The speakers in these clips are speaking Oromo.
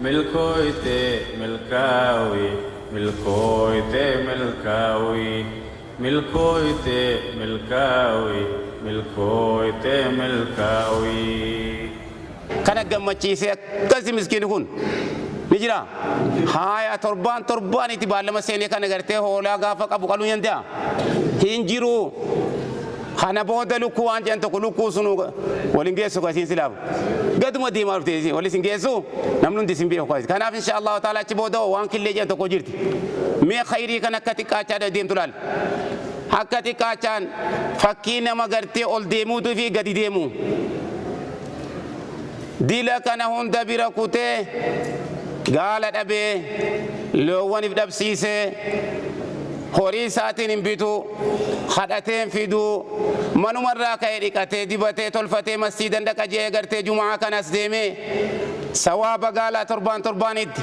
milkooyte milkaawi milkooyte milkaawi milkooyte milkaawi milkooyte milkaawi kana gammachiise akkasi miskiin kun ni jira haya torban itti baallama seenee kana gartee hoolaa gaafa qabu qaluu yandaa hin jiru kana booda lukkuu waan jedhan tokko lukkuu sunu waliin geessu kasiin silaafu gaduma deemaa dhuftee waliin geessu namni hundi sin beeku kasi kanaaf insha Allah taala achi booda waan killee jedhan tokko jirti mee khayrii kan akka xiqqaachaa deemtu laal akka xiqqaachaan fakkii nama gartee ol deemuutu fi gadi deemu dila kana hunda bira kutee gaala dhabee loowwaniif dhabsiisee horii isaatiin hin bitu kadhateen fidu manumarraa ka'ee dhiqatee dibatee tolfatee masjiidan dhaqa jee gartee jumaa kanas deemee sawaaba gaalaa torbaanitti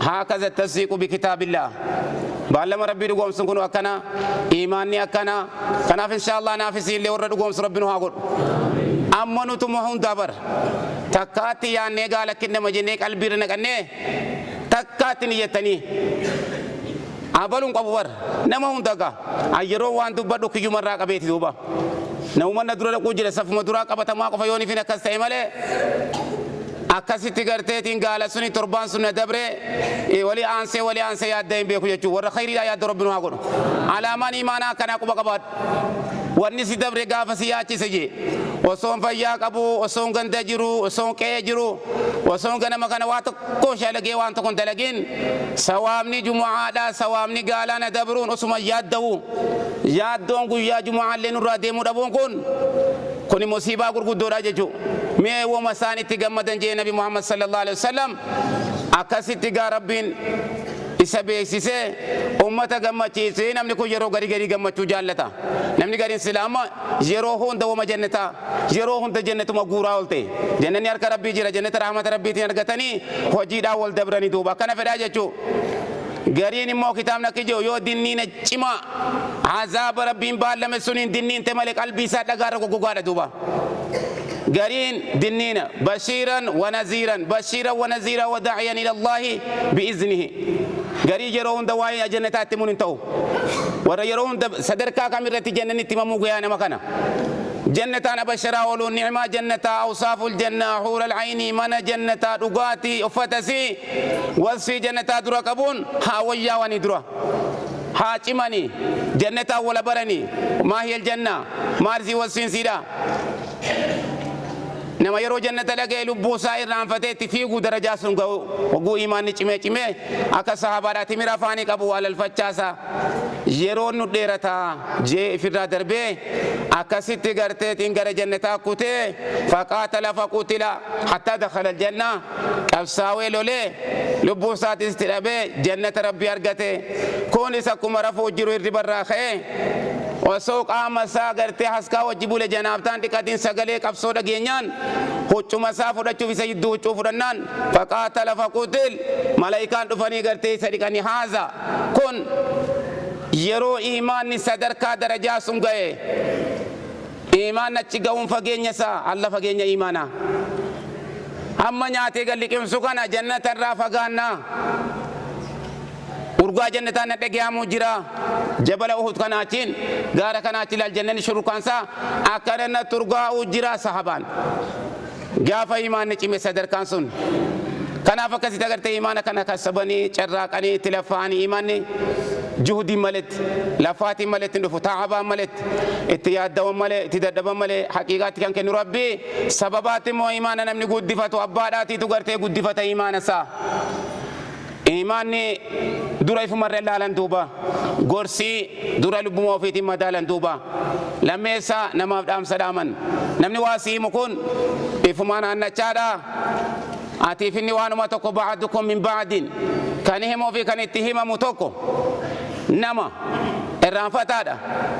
hakaza tasdiiqu bikitaabillah baallama rabbii dhugoomsun kun akkana iimaanni akkana kanaaf inshallah naafisiillee warra dhugoomsu rabbi nu haa godhu amma nutuma hundaa bar takkaatti yaannee gaala kennama jennee qalbiirra naqannee takkaatti niyyattanii abalun qabu bar nama hundaga yeroo waan dubbadhu kiyyumarraa qabeeti duuba namumanna dura dhaquu jira safuma duraa qabatamaa qofa yoonii fin akkas ta'e malee akkasitti garteetiin gaala suni torbaan sunna dabre wali aansee yaadda hin beeku jechuu warra khayriidhaa yaadda rabbi nu haa godhu alaamaan imaanaa akkanaa quba qabaadhu wanni si dabre gaafa si yaachise jee osoon fayyaa qabu osoon ganda jiru osoon qe'ee jiru osoon ganama kana waa tokko shalagee waan tokko hin dalagin sawaabni jumu'aadhaa sawaabni gaalaana dabruun osuma yaaddoon guyyaa jumu'aallee nurraa deemuu dhabuun kun musiibaa gurguddoodha jechuu mee wama isaan itti gammadan jee nabi Muhammad sallallahu alaihi wasallam akkasitti gaa rabbiin isa beeksisee ummata gammachiisee namni kun yeroo gari gammachuu jaallata namni gariin islaama yeroo hunda wama jannataa yeroo hunda jannatuma guuraa oolte jannanni harka rabbii jira jannata rahmata rabbiitiin argatanii hojiidhaan wal dabranii duuba akkana fedhaa jechuu gariin immoo kitaabna kijoo yoo dinniina cima azaaba rabbiin baallame suniin dinniin te malee qalbii isaa dhagaarra goggogaadha duuba قرين دنينا بشيرا ونذيرا وداعيا الى الله باذنه قري يرون دواي جنتات من انتو ور يرون صدركا كاميرتي جنني تمامو غيانا مكانا جنتان بشرا ولو نعمه جنتا اوصاف الجنه حور العين من جنتا دغاتي افتسي وصف جنتا دركبون ها ويا وني درا ها چماني جنتا ولا برني ما هي الجنه مارزي وصفين سيدا nama yeroo jannata dhagee lubbuu isaa irraanfateetti fiiguu darajaa sun ga'u oguu imaanni cimee akka sahabaadhaati mira afaanii qabu alalfachaasa yeroo nu dheerataa jee ifirraa darbee akkasitti garteetiin gara jannataa kutee faqaatala faqutila hattaa dakhala aljanna qabsaawee lolee lubbuu isaatis tidhabee jannata rabbii argate kunis akkuma rafuu jiru irri barraa ka'ee osoo qaama isaa gartee haskaa wajji bule janaabtaan dhiqatiin sagalee qabsoo dhageenyaan huccuma isaa fudhachuuf isa yidduu huccuu fudhannaan faqaatala faqutil malaayikaan dhufanii gartee isa dhiqanii haaza kun yeroo imaanni sadarkaa darajaa sun ga'e imaan achi ga'uun fageenya isaa alla fageenya imaanaa amma nyaatee galliqimsu kana jannatarraa fagaannaa urgaa jannataan dhagaamu jira jabala uhud kanaatiin gaara kanaatiin aljannani shurukaansa akkanana turgaa'u jira sahabaan gaafa imaanni cime sadarkaan sun kanaaf akkasitti agartee imaana kana kasabanii carraaqanii itti lafaanii imaanni juhudii maletti lafaatiin maletti dhufu taa'abaan maletti itti yaaddawan malee itti dadhaban malee haqiiqaatti kan kennu rabbii sababaatti immoo imaana namni guddifatu abbaadhaatiitu gartee guddifata imaana isaa imaanni dura ifumarra ilaalan duuba gorsii dura lubbuma ofiitiin madaalan duuba lammeessa namaaf dhaamsa dhaaman namni waa siimu kun ifumaan hannachaadha atiif inni waanuma tokko ba'adukum min ba'adin kan himuu fi kan itti himamu tokko nama irraanfataadha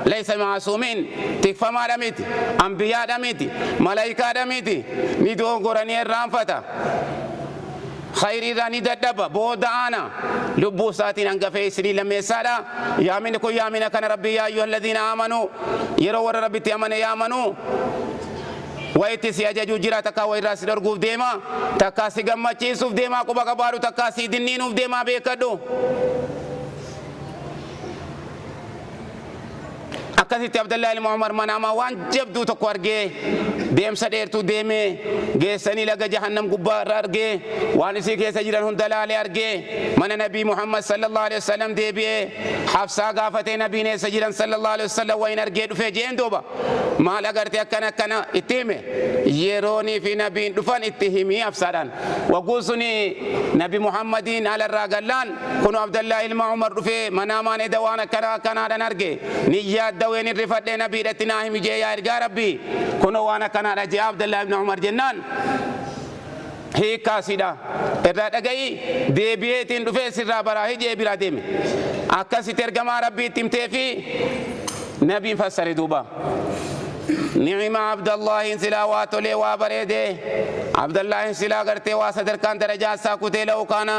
laysa maasuumiin tikfamaadha miti ambiyaadha miti malaayikaadha miti ni dogoranii irraanfata خيري راني ددبا بودانا لبو ساتين انغفي سري لميسادا يا منكو يا منك ربي يا ايها الذين امنوا يروا ربي تيمن يامنوا wayitti si ajajuu jira takka wayirraa si dhorguuf deema takka si gammachiisuuf deema quba qabaadhu takka si dinniinuuf deema beekadhu. akkasitti Abdallah ilma Umar manama waan jabduu tokko argee deemsa dheertuu deemee geessanii laga jahannam gubbaa irra argee waan isii keessa jiran hunda laalee argee mana nabii Muhammad sallallahu alaihi wasallam deebi'ee Hafsaa gaafatee nabiin eessa jiran sallallahu alaihi wasallam wayin argee dhufee jeen duuba maal agartee akkana itti hime yeroonii fi nabiin dhufan itti himii Hafsaadhaan waguu suni nabi Muhammadiin alarraa gallaan kunu Abdallah ilma Umar dhufee manamaan eda waan akkanaadhaan argee niyyaa daween irrifadhee nabiidhatti naa himi jee yaa ergaa rabbii kunu waan akkanaadha jee Abdallah ibn Umar jennaan hiikaasidha irraa dhaga'i deebi'eetiin dhufee sirraa baraa hijee biraa deeme akkasitti ergamaa rabbiitti himtee fi nabiin fassare duuba نعم عبد الله سلا واتولي وابريده عبد الله سلا غرتي واسدر كان درجات ساكوتي لو كان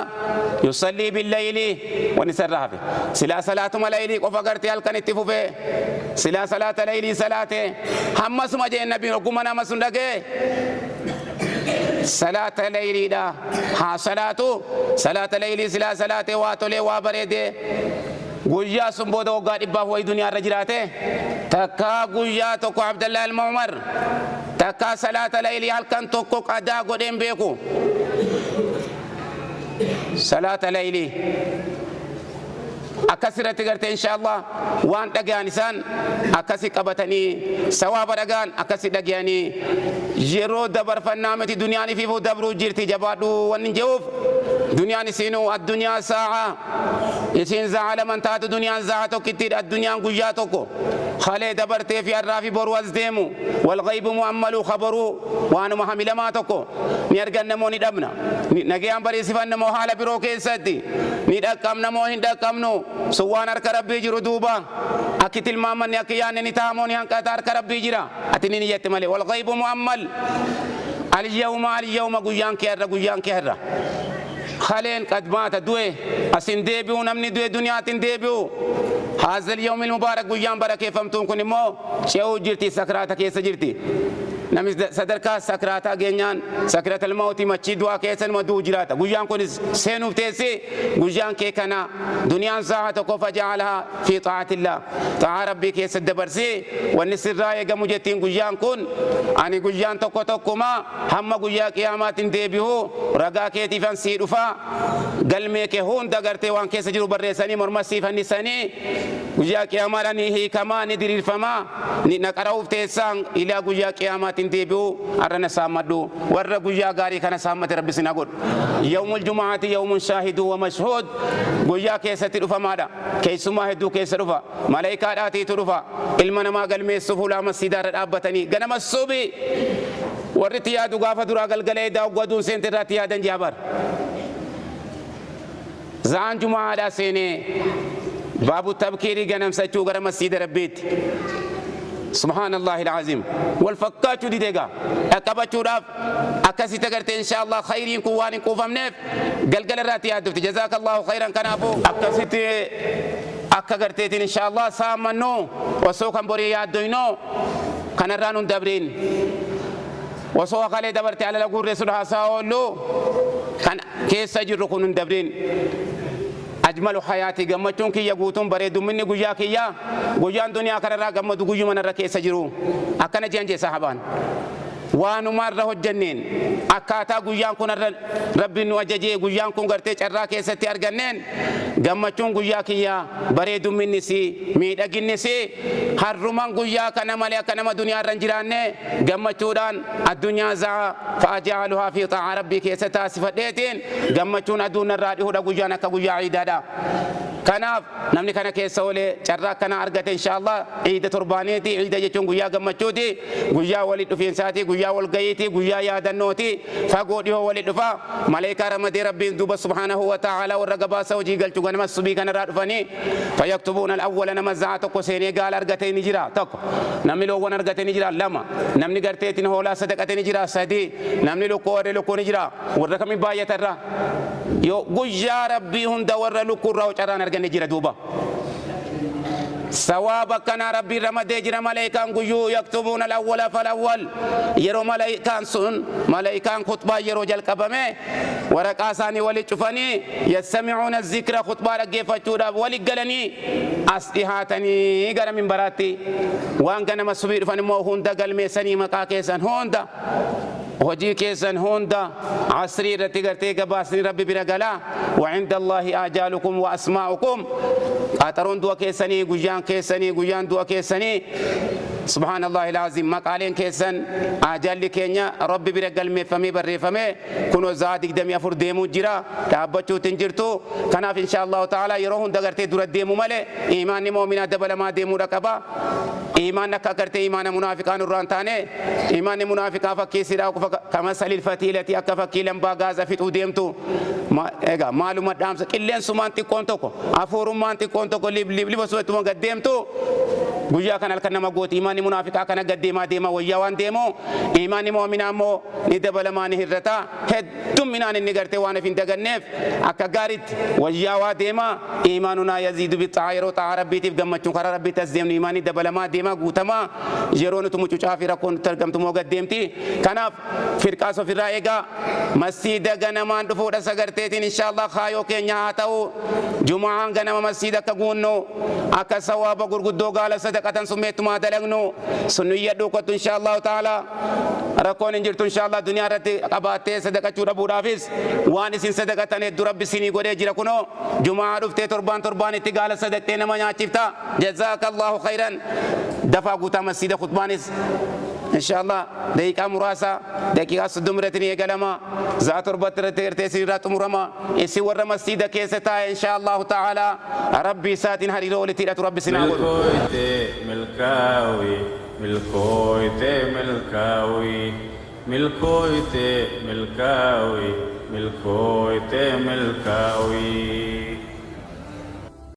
يصلي بالليل ونسرها في سلا صلاة الليل وفقرتي هل كان اتفوفي سلا صلاة الليل صلاة هم سمجي النبي رقمنا مسندقه صلاة الليل دا ها صلاة الليل سلا صلاة واتولي وابريده guyyaa sun booda waggaa dhibbaaf wayi duniyaa irra jiraate takka guyyaa tokko Abdallah ilma Umar takka salaata laylii halkan tokko qadaa godheen beeku salaata laylii akkasirratti gartee inshallah waan dhagaan isaan akkasi qabatanii sawaaba dhagaan akkasi dhagayanii yeroo dabarfannaa miti duniyaan ifiifuu dabruu jirti jabaadhu wanni jehuuf duniyaan isinuu addunyaa saa'a isin zaala man taatu duniyaan za'a tokkittiidha addunyaan guyyaa tokko halee dabartee fi har'aa fi boru as deemu wal ghaybu mu'ammalu khabaruu waanuma hamilamaa tokko ni arganna moo ni dhabna nagayaan bariisifanna moo haala biroo keessatti ni dhaqqabna moo hin dhaqqabnu sun waan harka rabbii jiru duuba akki tilmaamanni akki yaanne ni taamoo ni hanqata harka rabbii jira ati ni niyyatti malee wal ghaybu mu'ammal al-yawma guyyaan kee har'a خلين قد مات دوي أسين ديبيو نمني دوي دنيا تين ديبيو هذا اليوم المبارك ويام بركة فهمتون كوني مو شو جرتي سكراتك يا سجرتي نمي صدرك سكراتا جنيان سكرات الموت ما تشيدوا كيسن ما دو جراتا ويام كوني سينو تيسي ويام كي كنا دنيا زاهت وكوفا جعلها في طاعة الله طاعة ربي كيس الدبرسي والنسر راية جمجتين ويام كون أنا ويام تكو ما هم ويام كيامات ديبيو رجا كيتي فنسي رفا قلمي كهون دعرتي وان كيس جرو بريساني مرمسي فنساني ويام كيامارني هي كمان ندير فما نكراوف تيسان إلى ويام كيامات تنتبهوا أرنا سامدو ورّا جوجا غاري كنا سامت ربي سنقول يوم الجمعة يوم شاهد ومشهود جوجا كيسة تروفا ماذا كيس ما هدو كيس روفا ملاك آتي تروفا إلمنا ما قال ميسفولا مسيدار أبتني جنم الصبي ورّتيا دوغافا درا قال قليدا وقدون سنتراتيا دنجابر زان جمعة دا سيني بابو تبكيري جنم سجوا غرام مسجد ربيت سبحان الله العظيم والفكات دي دغا اكبا چوراف اكسي تغرت ان شاء الله خيرين كوان كوفمنف غلغل راتي ادفت جزاك الله خيرا كنابو اكسي اكغرت ان شاء الله سامنو وسوكم بري يادوينو كنرانون دبرين وسو قال دبرت على لغور رسول حساولو كان كيس جركون دبرين أجمل حياتي جمّتون كي يقولون بريدو مني جوجا كيا جوجان دنيا كرر جمّتو جوجي من الركيس سجرو أكنا جانجي صاحبان وانو مرة الجنين أكاتا جوجان كون ربي نواججي جوجان كون قرتي الركيس ستيار جنين جمّتون جوجا كيا بريدو مني سي ميدا جنني سي هرمان جوجا كنا مالي كنا ما دنيا رنجرانة جمّتودان الدنيا زا فأجعلها في طاعة ربي كيسة تاسفتين جمّتون أدون الرادي هو جوجانا كجوجا عيدا كناف نمني كنا كيسولة شرّا كنا أرجت إن شاء الله عيد تربانيتي عيد جتون جويا جمّتودي جويا ولد في إنساتي جويا والجيتي جويا يادنوتي فقودي هو ولد فا ملاك رمضي ربي دوب سبحانه وتعالى والرجبا سوجي قال تجان مسبي كنا رادفني فيكتبون الأول نمزعت كوسيني قال أرجتين نجرا تك نمني لو ونرجتين نجرا لما نمني قرتين هولا صدقتين نجرا سدي نمني لو كور لو كونجرا وركمي باية ترى يو جويا ربي هند ور لو كورا وشران أرجع نجرا دوبا ثواب كان ربي رمضي جرى ملائكان قيو يكتبون الأول فالأول يرو ملائكان سن ملائكان خطبة يرو جل كبمه ورقاساني ولي شفاني يستمعون الذكر خطبة رقيفة جودا ولي قلني أصيحاتني قرى من براتي وان كان مسبير فنمو هوندا قل ميساني مقا كيسان هوندا وجي كيسان هوندا عصري رتي قرتي قباسني ربي برقلا وعند الله آجالكم وأسماؤكم أترون دوا كيساني قجان دوا كيساني سبحان الله العظيم مقالين كيسان آجال كينيا ربي برقل مفهمي بريفهمي كنو زادك دم يفر ديمو جرا تابتو تنجرتو كناف إن شاء الله تعالى يروهن دقرتي دور الديمو مالي إيمان مؤمنة دبل ما ديمو ركبا إيمان نكا كرتي إيمان منافقان الرانتاني إيمان منافقا فكي سراك كمثل الفتيلة أكا فكي لنبا غازا فتو ديمتو معلومات دامس كلين سمانتي كونتوكو أفورم مانتي كونتوكو لبسوتو ما قد ديمتو guyyaa kana halkan nama gooti imaanni munaafiqaa kana gaddeemaa deema wayyaa waan deemu imaanni mu'minaa immoo ni dabalamaa ni hirrata heddumminaan inni gartee waan hin daganneef akka gaariitti wayyaa waa deema imaanunaa yaziidu bixaa yeroo xaa rabbiitiif gammachuun karaa rabbiitti as deemnu imaanni dabalamaa deema guutamaa yeroo nuti mucucaa fi rakkoon nutti argamtu moo gaddeemti kanaaf firqaas ofirraa eegaa masjiida ganamaan dhufuudha sagarteetiin inshaallah kaayoo keenya haa ta'u jumaan ganama masjiida akka guunnu akka sawaaba gurguddoo gaala صدقة سميت ما دلغنو سنية دوكت إن شاء الله تعالى ركون إنجرت إن شاء الله دنيا رتي قباتي صدقة شورا بورافيس وانسين صدقة تاني درب بسيني قولي جرا كنو جمعة رفتي تربان اتقال صدقتين ما نعشفتا جزاك الله خيرا دفع قوتا مسجد خطبانيس إن شاء الله دقيقة مراسة دقيقة صدمرتني يقلما ذات ربط رتيرتي سيرات مرما إسي ور مسجد كيستا إن شاء الله تعالى ربي ساتين هريرو لتيرة ربي سنعود ملكويتي ملكويتي ملكاوي ملكويتي ملكاوي ملكويتي ملكاوي